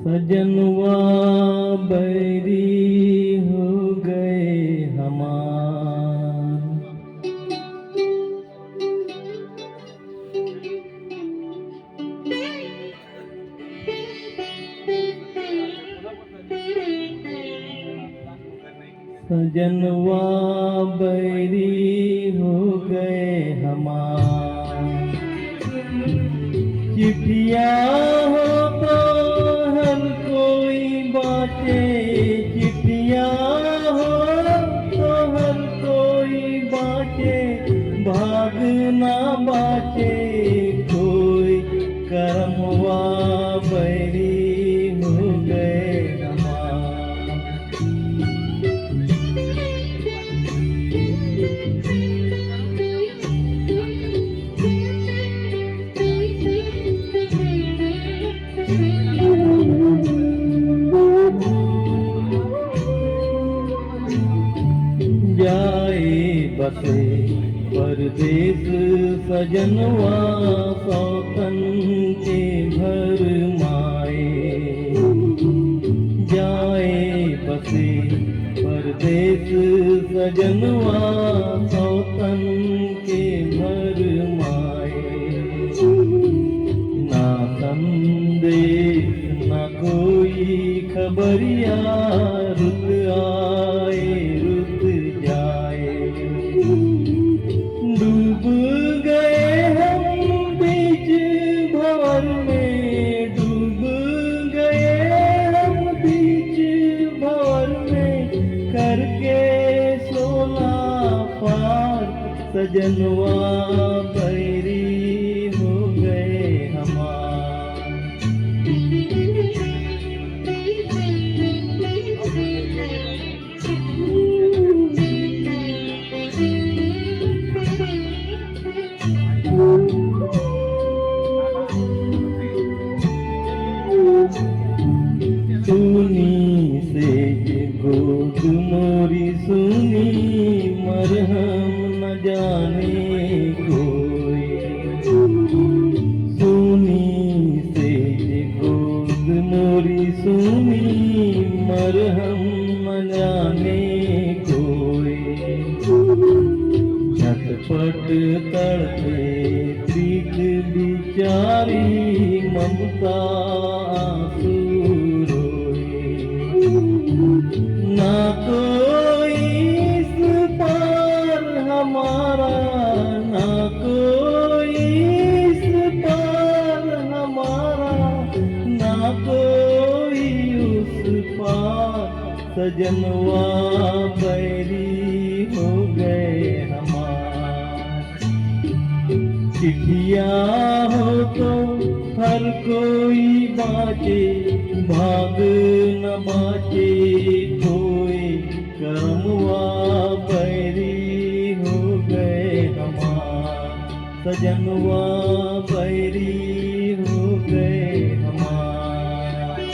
सजनवा बैरी हो गए हमार। सजनवा बैरी हो गए हमार। चिट्ठिया हो तो हर कोई बाटे, चिट्ठिया हो तो हर कोई बाटे, भाग ना बाटे कोई, करमवा बैरी हो गए हमार। जाए बसे परदेस सजनवा सौतन के भर माए। जाए बसे परदेस सजनवा सौतन के भर माए। ना संदेश ना कोई खबरिया, रुत आए रुत जाए। डूब गए हम बीच भंवर में, डूब गए हम बीच भंवर में, करके सोना पार सजनवा बैरी हो गए हमार। सुनी से गोद मोरी सुनी, मरहम न जाने कोई। सुनी से गोद मोरी सुनी, मरहम न जाने कोई। झटपट तड़पे पीठ बिचारी, ममता आंसू रोए। ना कोई इस पार हमारा, ना कोई इस पार हमारा, ना कोई उस पार, सजनवा बैरी हो गए हमार। चिट्ठिया हो तो हर कोई बाटे, भाग न बाटे कोई, करमवा बैरी हो गए हमार। सजनवा बैरी हो गए हमार।